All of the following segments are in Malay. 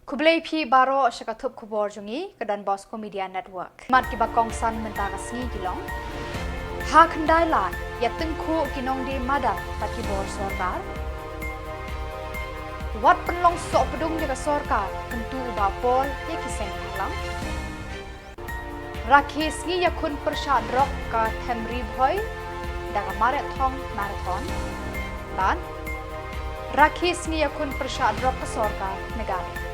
Khubor baro syakatup Khuborjylla ke Bosco Media Network. Mat ki bakong san mentara singi Jyllong. Ha kendai lan ya tengku kinong di madan pati bor sorkar. Wat penlong sok pedung jaga sorkar tentu bapol ya kiseng halang. Rakhi singi ya kun persat drok ka temri boy daga marathon. Dan Rakhi singi ya kun persat drok ke sorkar Meghalaya.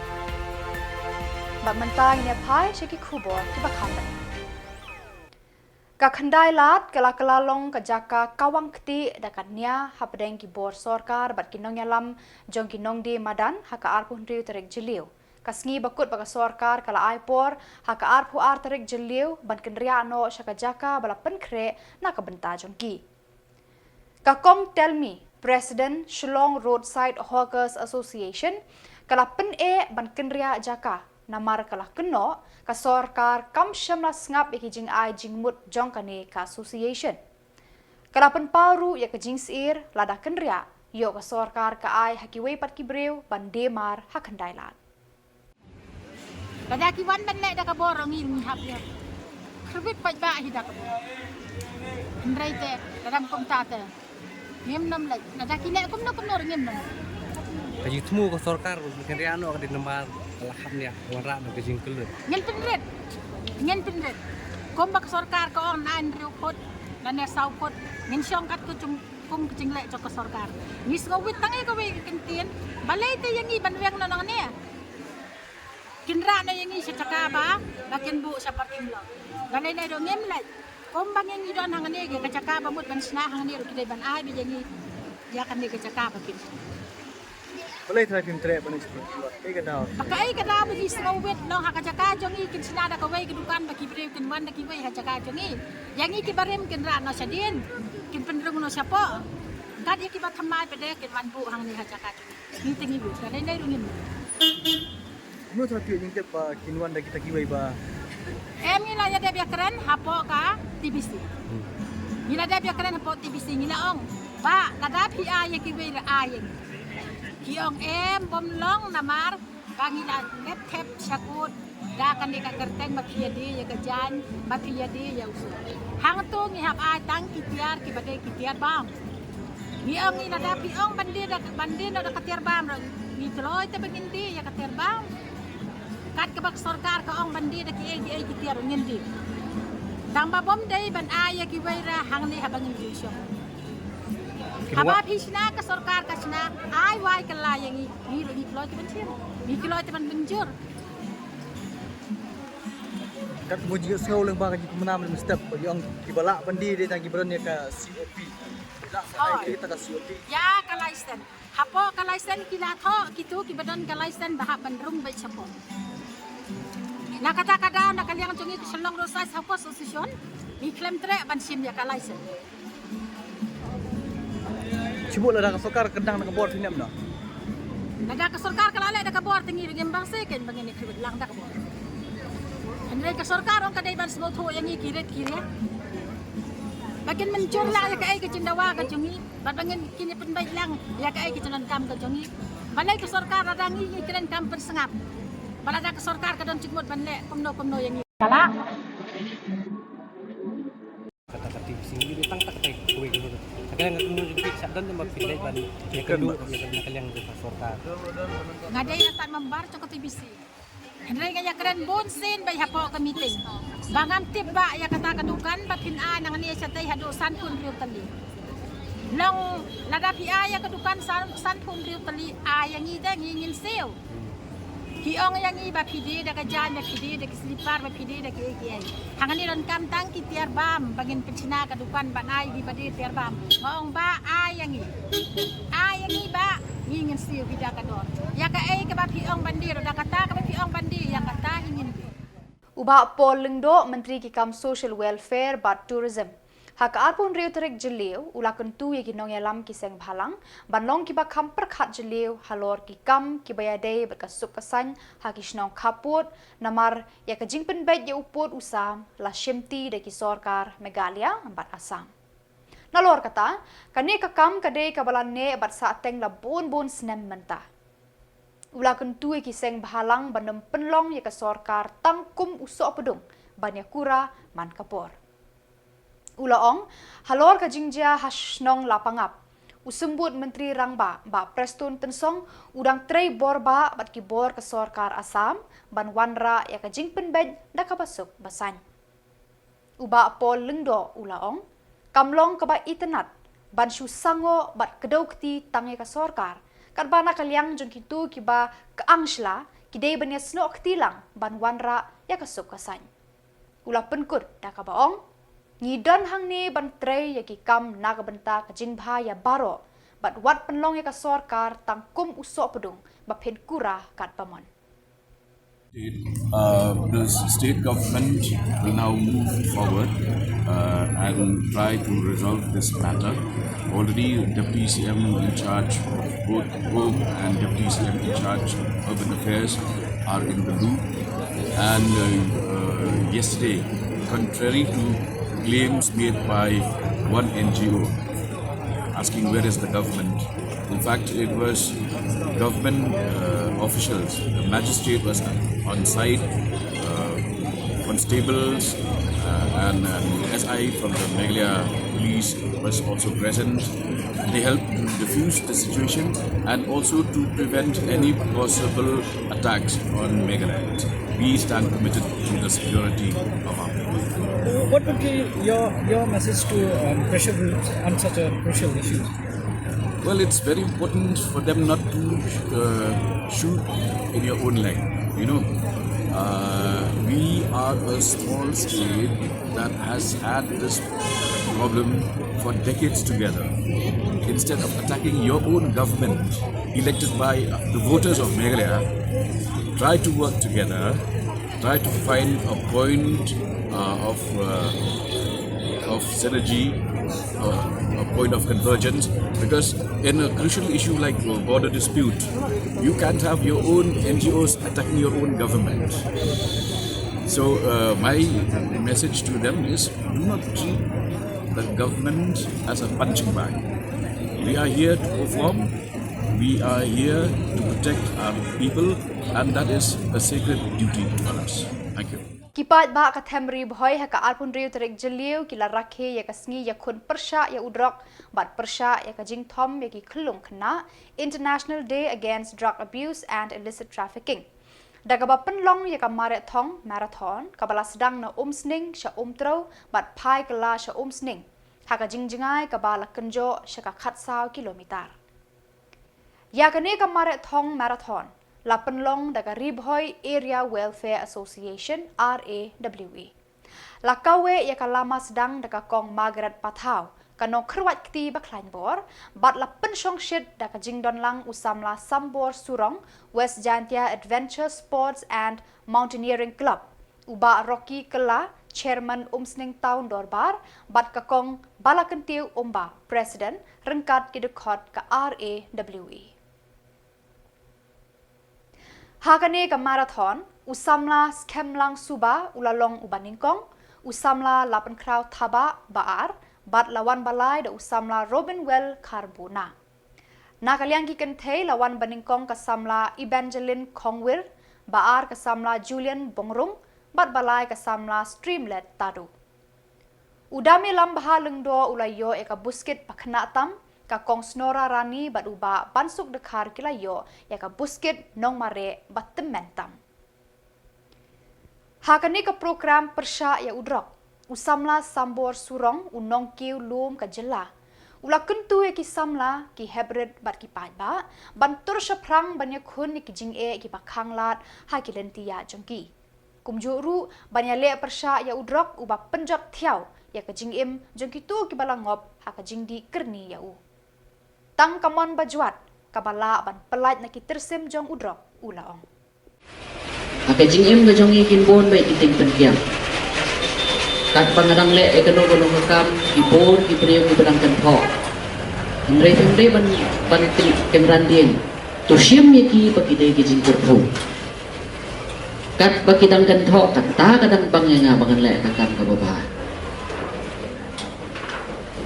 Bak mentang ni pai syaki Khubor ki bakhan. Ka khandai lat kala long ka jaka kawang kti dakatnya hapdeng ki bor sorkar bat kinong yalam jong kinong di madan haka arpun riu terek Jylliew. Kasngi bakut baka sorkar kala aipor haka arpu ar terek Jylliew ban kendria no syaka jaka bala penkre na ka benta jong ki. Ka kong tell me President Shillong Roadside Hawkers Association kala pen ban kendria jaka namar kalah keno ka sorkar kam Samla ngap iki jing ai jing mut jong kane ka association kalapan paru ya ka jing sir lada kenria yo ka sorkar ka ai hakiwe pat ki breu ban demar hakandai lat kada ki wan ban le da ka borong ni hap ya khrbit pat ba hi da ka ndrai te dalam kom ta te ngem nam le da ki le kom no ngem nam kaji temu ke sorkar kenria no ka di nembar alhamnya warna bagi jingkel. Ngen pinret. Kombak sorkar ko on an riukot dan saukot ngen syongkat ko kum jingle jok sorkar. Ngis ngowit tangi ko we kentien balay te yang iban weng no nang ne. Kinra na yang isa tsaka ba bakin bu sa parking lot. Balay na do ngem lay. Kombang yang idon hang ne ka tsaka ba mut ban sna hang ne ro kiday ban ai bi yang ya kan ne ka tsaka bakin. Balay try film tre ban ikai kadao. Pakai kadao bagi sengawit no hakajaka jongi kin sinada ka way kedukan bagi breu kin wan ki way hakajaka jongi. Yang iki barem kin ra no sadin. Kin pendrung no siapa. Kad iki ba thamai pede kin wan bu hang ni hakajaka jongi. Ni tingi bu kan dai rungin. Mo try film yang ba kin wan da kita ki way ba. Ni la ya de keren hapo ka TBC. Ni la de keren hapo TBC ni la ong. Ba lada pi a ki way ra a yang. Kiong bom long namar kangila tep syakut da kan dika kerteng mapiadi ya gajan mapiadi ya usul hang tu ngihap a tang kitiar ki bagai kitiar bam kiong ila da piong bandi no da kitiar bam ni teloy te begindi ya kitiar bam kat kebak sorkar ka ong bandi da ki kitiar ngindi tamba bom dai ban a ya ki waira hang ni habangin jusyo Haba pisna ka sorkar ka sna ai wai kala yang ni ro ni kloy te bentir ni kloy te ban benjur Kat mo jiga sengau lang ba kaji kumenam ng step bagi ang kibala bandi de tang gibran ya ka COP. La sa kita ka COP. Ya kalaisten. Hapo kalaisten kila tho kitu kibadon kalaisten bah bandrung bai chapo. Na kata kada na kaliang chungi Shillong Roadside Hawkers Association ni claim tre ban sim ya kalaisten. Cibuk lah dah sorkar kendang nak bor film dah. Naga ka sorkar kala le da ka bor tingi rim bang seken bangin ni kribet lang da ka bor. Andre ka sorkar on kadai ban small tho yang kiret. Bagian mencur la ya ka ai ka cindawa ka jungi, bat bangin kini pen bai lang ya ka ai ka canan kam ka jungi. Balai ka sorkar radangi ni keren kam persengap. Balada ka sorkar ka don cikmut ban le komno yang kala. Kata-kata sini di tang tak tai kuwe gitu. Kadang ketemu di sadon tu mapilai ban ya kedua ya kaliang di sorkar. Ngadai natan membar cok TBC. Henry kaya keren bonsin bay hapo ka meeting. Bangam tiba ya kata kadukan bakin a nang ni sa tay hado san pun riu tali. Long ladapi a ya kadukan san pun riu tali a yang ida ngingin seo. Kiong yang iba pidi da kajan da pidi da kislipar ba pidi da kiai. Hangani ron kam tang ki tiar bam bangin pensina kadukan banai di padi tiar bam. Maong ba ayangi. Ayangi ba ngingin seo bida kador. Ya ka ai ka ba piong bandi ro da kata ka ba piong bandi ya kata ingin. Uba Paul Lingdo Menteri Kikam Social Welfare but Tourism. Hak arpun riu terek Jylliew ulakun tu ye kinong yalam kiseng bhalang banlong kiba kam perkhat Jylliew halor kikam kibayade berkasup kesan hakisnong kaput namar ya kejingpen bet ye uput usam la shimti de kisorkar Meghalaya bat Assam. Nalor kata kane kakam kade kabalan ne bat sa teng la bon snem mentah. Ula kentu ki seng bahalang bandem penlong ya ke sorkar tangkum usok pedung banyak kura man kapor. Ula ong halor ka jingjia hasnong lapangap. Usembut Menteri Rangba ba Preston Tensong udang trei borba bat kibor ke sorkar Asam ban wanra ya ka jingpen bed da ka basuk basan. Uba pol lengdo ula ong kamlong ka ba itenat ban shu sango bat kedau keti tangi ka sorkar. Kat bana kaliang jong kitu kiba ke angsla kidei banya snok ketilang ban wanra ya kasuk kasan. Ula penkut da ka baong ngidon hang ni ban trei ya ki kam naga benta ka jinbha ya baro bat wat penlong ya ka sorkar tangkum usok pedung ba pen kura kat pamon. The state government will now move forward and try to resolve this matter. Already, Deputy CM in charge of both Home and Deputy CM in charge of Urban Affairs are in the loop. And yesterday, contrary to claims made by one NGO asking where is the government, in fact, it was government officials. The magistrate was on site, constables and SI from the Meghalaya police was also present. They helped to diffuse the situation and also to prevent any possible attacks on Meghalaya. We stand committed to the security of our people. What would be your message to pressure groups on such a crucial issue? Well, it's very important for them not to shoot in your own leg. You know, we are a small state that has had this problem for decades together. Instead of attacking your own government, elected by the voters of Meghalaya, try to work together, try to find a point of synergy, a point of convergence, because in a crucial issue like border dispute, you can't have your own NGOs attacking your own government. So my message to them is, do not treat the government as a punching bag. We are here to perform, we are here to protect our people, and that is a sacred duty for us. Thank you. Kipat ba ka temri boy ha ka alpun riu terek Jylliew kila rakhe ya ka sngi ya kun persha ya udrok bat persha ya ka jing thom ya ki khulung khna International Day Against Drug Abuse and Illicit Trafficking. Daga ba penlong ya ka marathon ka bala sedang na sning sha tro bat pai kala sha sning ha ka jing jingai ka bala kenjo sha ka khatsau kilometer. Ya ka ne ka marathon la penlong daga Ribhoy Area Welfare Association RAWE. La kawe ya kalama sedang daga kong Margaret Pathau kanong kerwat kti baklain bor bat la pensyong shit daga jingdon lang usamla Sambor Surong West Jantia Adventure Sports and Mountaineering Club uba Rocky Kela Chairman Sning Town Dorbar bat kakong balakentiu umba President rengkat kidekot ka RAWE. Hakane ka marathon, usamla skemlang suba ulalong ubaningkong, usamla lapan kraw thaba baar, bat lawan balay da usamla Robinwell Karbuna. Nakaliang kikentay lawan baningkong kasamla Evangeline Kongwir, baar kasamla Julian Bongrung, bat balay kasamla Streamlet Tadu. Udami lambaha lengdo ulayo eka buskit paknatam, kakong snora rani bat uba bansuk dekar kilayo ya ka buskit nong mare bat tementam. Hakani ka program persya ya udrok usamla Sambor Surong unong kiu lum ka Jylla. Ula kentu ya ki samla ki hybrid bat ki ba bantur syaprang banyak hun ki jing ki bakanglat ha ki lentia jongki. Kumjuru banyale persya ya udrok uba penjot thiau ya ka jing jongki tu ki balangop ha ka jing di kerni ya u. Tang kamon bajuat kabala ban pelait na kitersim jong udrok ulaong. Ake jingim ga jong ikin bon bay iting penkiam. Kat pangadang le ekano golong ngakam ibon ibreu ibadang kanpo. Hingre ban tri kemrandien. Tusyam yaki pakide ki jing kurpo. Kat bakidang kanpo kata kadang bangya bangan le kakam kababa.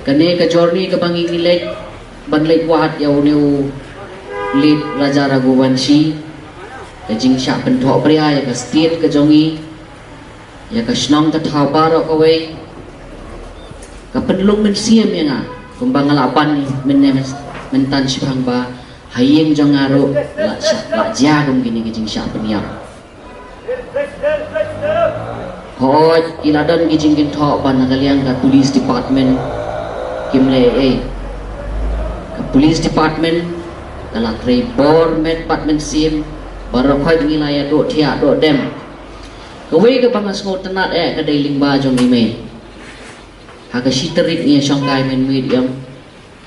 Kane ka journey ka banging ilek banlay wahat yaw niyo late Raja Raghuvanshi kajing syak pentok pria ya ka state ka jongi ya ka Shillong ta thau barok away ka penlung men siam ya nga kumbang alapan ni men tan sipang ba hayeng jong aro la jagum gini kajing syak peniam hoj iladan kajing kin thok ban kaliang ka police department kimle ka police department kala trei bor met department sim barok khoi ngilaya do thia do dem kawai ka pangas ngo tenat ka dailing ba jong ime ha ka siterit ni song kai men medium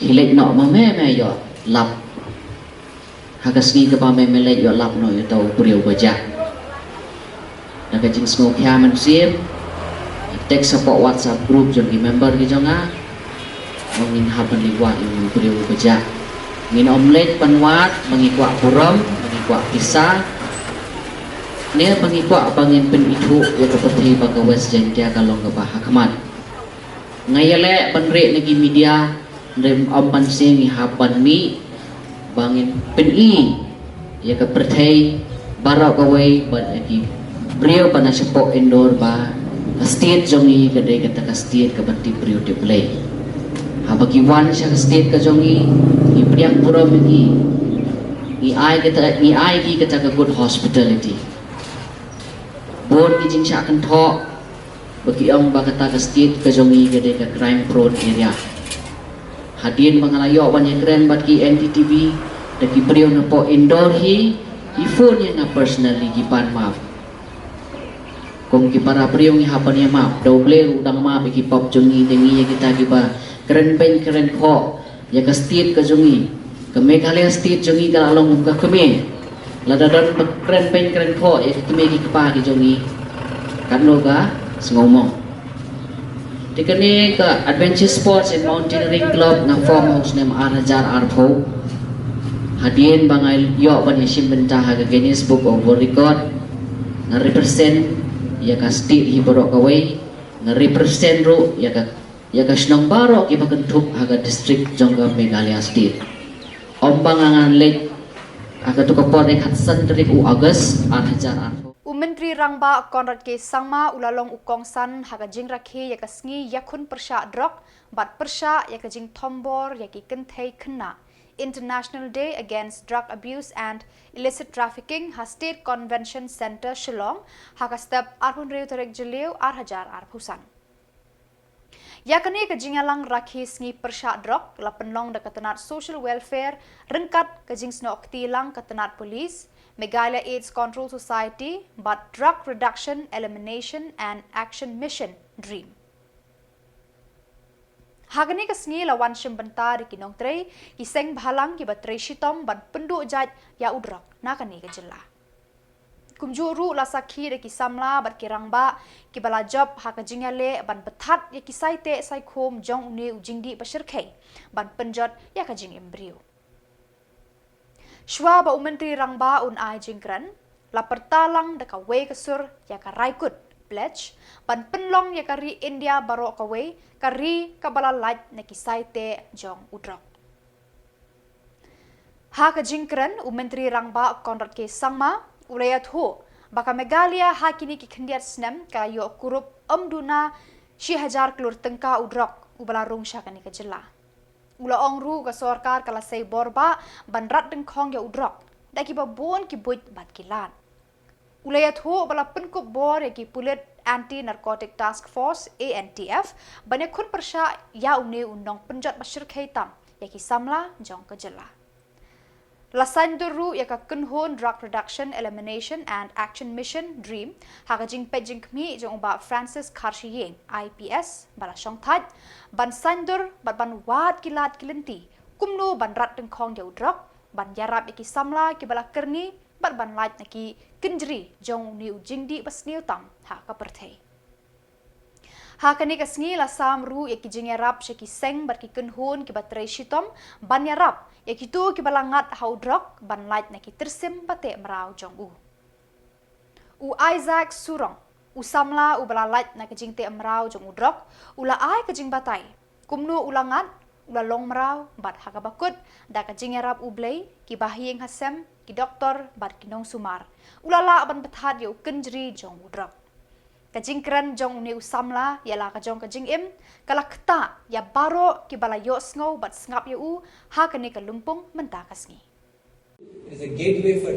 hilek no ma me yo lap ha ka sni ka ba me lek yo lap no yo tau priu ba ja na ka jing ngo kya man sim tek support WhatsApp group jong member ki jong a mungin hapan liwat yung priu ba ja ngin omelet panwat mengikuak puram mengikuak pisah ni mengikuak bangin pen itu ya keperti baga west jengkia kalong ke bahakaman ngayale penrek negi media rem ampan sing hapan mi bangin pen i ya keperti barak kawai ban lagi beliau pada sepok indoor ba state jongi kedai kata ka state ke berti beliau di play ha bagi wan sya state ka jongi i priang puram ni i ai kita ka good hospitality bon kijing syak kan thok bagi ang bakata ka state ka jongi gede ka crime prone area hadin Meghalaya banyak keren bagi NEHU daki priyo na po indoor hi phone yang na personally gipan map kung kipara priyo ngi hapan ya map double udang map iki pop jongi dengi ya kita giba keren pen keren kho ya ka state ka jongi ka Meghalaya state jongi ka along ka keme ladadan keren pen keren kho ya kime ki kapa ki jongi kanlo ka ngomong dikene ka adventure sports and mountaineering club na farmhouse nem Arajar Arpo hadien bangai yo ban yasim bentah ka Guinness Book of World Record na represent ya ka state hiborok kawai na represent ro ya ka Shillong barok iba kentuk haga district jongga Meghalaya state ombangangan lek aga tu kapor ek hatsan tarik u August Arajar Arpo Menteri Rangba Konrad ke Sangma ulalong ukong san haga jing rakhi ya kasngi yakun persya drok bat persya ya jing thombor ya ki kenthei kena International Day Against Drug Abuse and Illicit Trafficking ha State Convention Center Shillong haga step arpun riu terek Jylliew hajar arpusan yakani ka jingalang rakhi sngi persya drok la penlong da katanat social welfare rengkat ka jing snok tilang katanat police Meghalaya AIDS Control Society, but Drug Reduction, Elimination and Action Mission, DREAM. Hagani kasngi lawan syembenta di kinong trei, kiseng bahalang ki batrei shitom ban penduk jaj ya udrak nakani ke Jylla. Kumjuru la sakhi de ki Samla bat kirang ba ki bala job ha ka jingale ban bethat ya ki saite sai khom jong uni ujingdi basirkhei ban penjot ya ka jing embrio. Shwa ba Menteri Rangba un ai jingkran la pertalang de ka wei kesur ya ka raikut pledge ban penlong ya ka ri India baro ka wei ka ri ka bala laj ne ki saite jong udrok ha ka jingkran Menteri Rangba Konrad ke Sangma ulayat ho baka Meghalaya ha kini ki khendiat snem ka yo kurup amduna 1000 klur tengka udrok ubala rung sya kani ka Jylla ula ongru ka sorkar kala sei borba banrat deng khong ya udrok daki ba bon ki buit bat kilan ulayat ho bala penkup bor ya ki pulit anti narcotic task force ANTF bane khun persya ya une unong penjat bashir khaitam ya ki Samla jong ka Jylla Lasan duru ya ka kunhon drug reduction elimination and action mission DREAM haga jing pejing kmi jong ba Francis Kharshiyen IPS bala shong that ban sandur ban wat kilat kilenti kumno ban rat deng khong ya udrok ban yarap ki Samla ki bala kerni ban lait naki kinjri jong ni ujingdi basniu tam ha ka perthei ha kani kasngi la samru ya ki jing yarap she ki seng bar ki kunhon ki batrei shitom ban yarap ya ki tu ki balangat haudrok ban lait na ki tersim bate mrau jong u Isaac surong u Samla u balalait na ki jing te mrau jong udrok ula ai ka jing batai kumnu ulangat ulalong merau bat hakabakut da kajing erap ublei ki bahiyeng hasem ki doktor bat kinong sumar ulala ban bethat yo kenjri jong udrak kajing keren jong uni Samla ialah kajong kajing im kalakta ya baro ki balayo sngo bat ngap yo ha kene kalumpung mentakasngi. It is a gateway for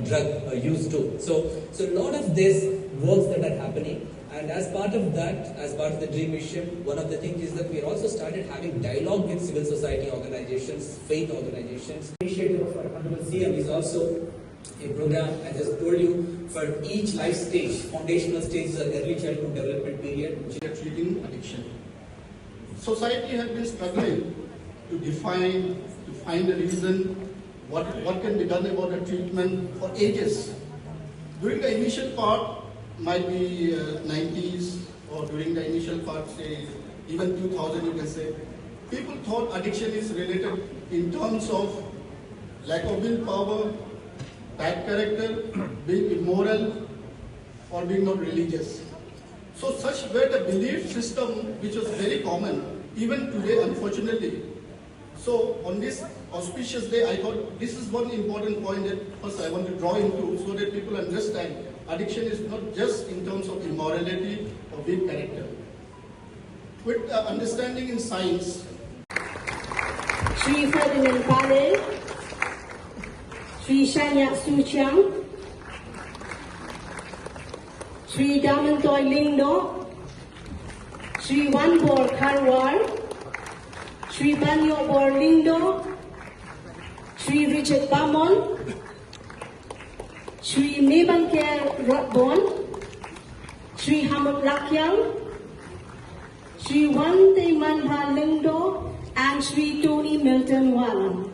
drug use too. So a lot of this works that are happening, and as part of that, as part of the dream mission, one of the things is that we also started having dialogue with civil society organizations, faith organizations. Initiative of our Honorable CM is also a program, I just told you, for each life stage, foundational stage is an early childhood development period. Treating addiction. Society has been struggling to define, to find a reason what can be done about the treatment for ages. During the initial part, might be 90s, or during the initial part, say even 2000 you can say, people thought addiction is related in terms of lack of willpower, bad character, being immoral, or being not religious. So such were the belief system which was very common, even today unfortunately. So on this auspicious day, I thought this is one important point that first I want to draw into so that people understand addiction is not just in terms of immorality or weak character. With understanding in science. Shri Ferdinand Pale, Shri Shanyak Suchang, Shri Damantoy Lingdo, Shri Wanbor Karwar, Shri Banyo Borlindo, Shri Richard Bamon, Shri Mebanker Rotbon, Shri Hamad Lakyang, Shri Wante Manha Lindo, and Shri Tony Milton Wallam.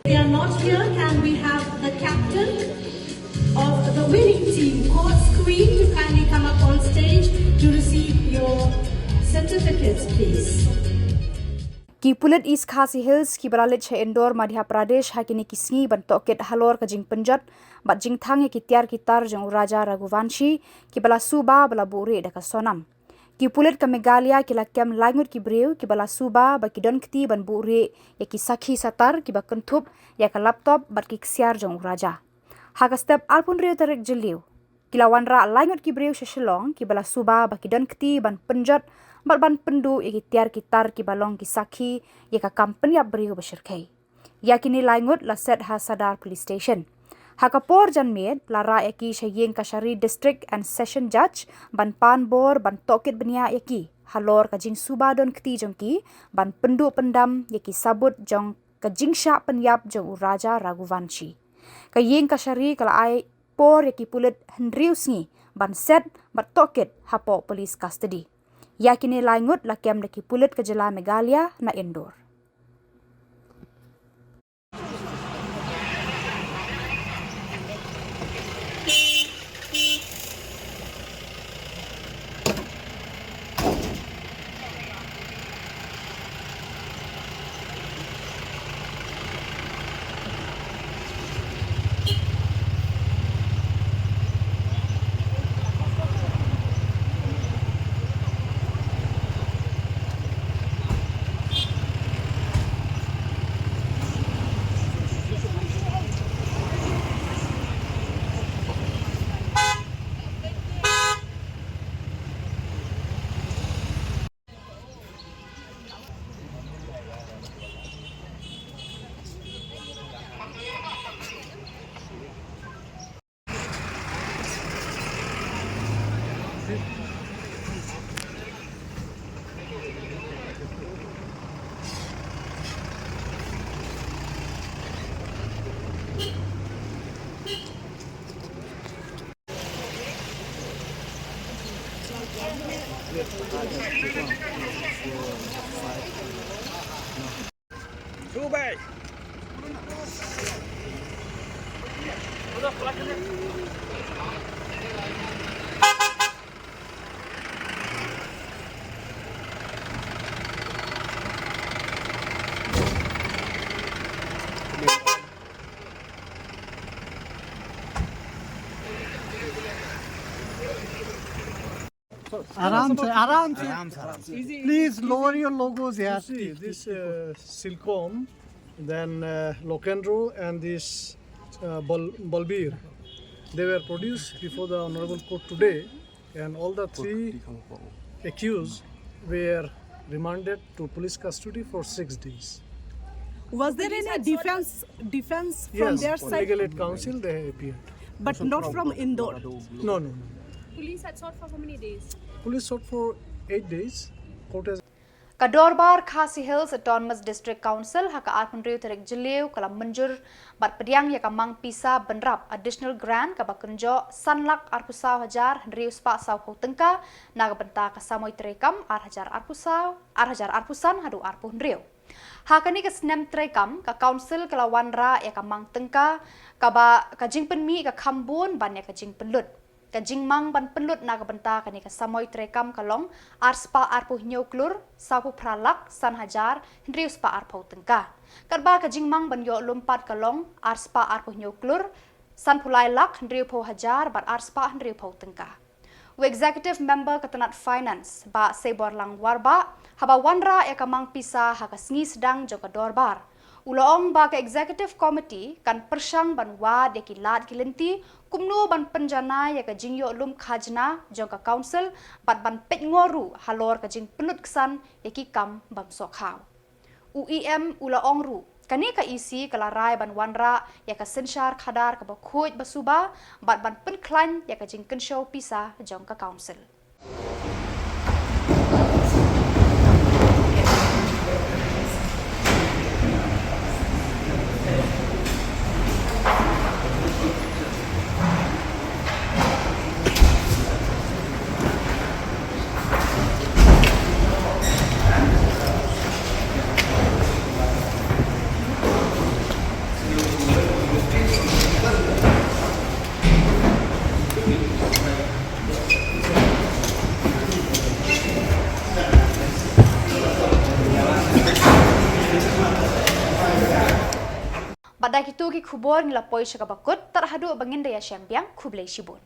They are not here. Can we have the captain of the winning team, Court Screen, to kindly come up on stage to receive your certificates, please? Ki pulit East Khasi Hills ki balalit che Indore Madhya Pradesh hakini kisngi ban toket halor ka jing penjat bat jing thang ki tiar kitar jong Raja Raghuvanshi ki bala suba bala buri da ka sonam. Ki pulit ka Meghalaya ki lakem langut ki breu ki bala suba ba ki don kti ban buri ya ki sakhi satar ki ba kentup ya ka laptop bat ki ksiar jong Raja. Haga step alpun reu tarik Jylliew. Ki lawan ra langut ki breu Shillong ki bala suba ba ki don kti ban penjat ban pendu ya ki tiar kitar ki balong ki sakhi ya ka company ap breu besyirkai. Ya kini langut la set ha Sadar Police Station. Hakapor janmed lara yaki Shayeng Kashari District and Session Judge ban panbor ban tokit benia yaki halor kajing suba don kti jongki ban pendu pendam yaki sabut jong kajing sya penyap jong Raja Raghuvanshi. Kayeng Kashari kala ai por yaki pulit hendriusngi ban set bat tokit hapo police custody. Yakini langut lakem daki pulit ke Jylla Meghalaya na Indore. Aram se. Please lower your logos here. See this Silcom, then Lokendro and this Balbir. They were produced before the Honorable Court today, and all the three accused were remanded to police custody for 6 days. Was there any defense from Yes, their from side? Legal Aid Council they appeared. But not from Indore. No. Police had sought for how many days? Police sought for 8 days. Court has Kadorbar Khasi Hills Autonomous District Council haka arpunriu terek Jylliew kala menjur bat pediang ya kamang pisa benrap additional grant ka bakunjo sanlak arpusau hajar henriu spa sau ho tengka naga benta ka samoi terekam hajar arpusan hadu arpu henriu. Hakani ka snem terekam ka council kala wanra ya kamang tengka ka jing penmi ka kambun ban ya ka jing penlut. Kajing mang ban penlut naga benta kani ka samoy terekam kalong arspa arpu nyuklur sapu pralak san hajar henriu spa arpu tengka. Karba kajing mang ban yo lumpat kalong arspa arpu nyuklur san pulai lak henriu po hajar bat arspa henriu po tengka. Executive member ketenat finance ba sebor lang warba haba wanra ya kamang pisa haka sengi sedang jong dorbar. Uloong ba ka executive committee kan persang ban wad ya kilat kilenti kumnu ban penjana ya ka jingyo lum khajna jong ka council bat ban pet ngoru halor ka jing pelut kesan ya ki kam bam sokhaw. UEM uloong ru kani ka isi kalarai ban wanra ya ka sensyar khadar ka bakhuj basuba bat ban penklan ya ka jing kenshow pisa jong ka council. Badai itu ki Khubor ngilapoi syakabakut terhadu bangin daya syambiang Khublei Shibun.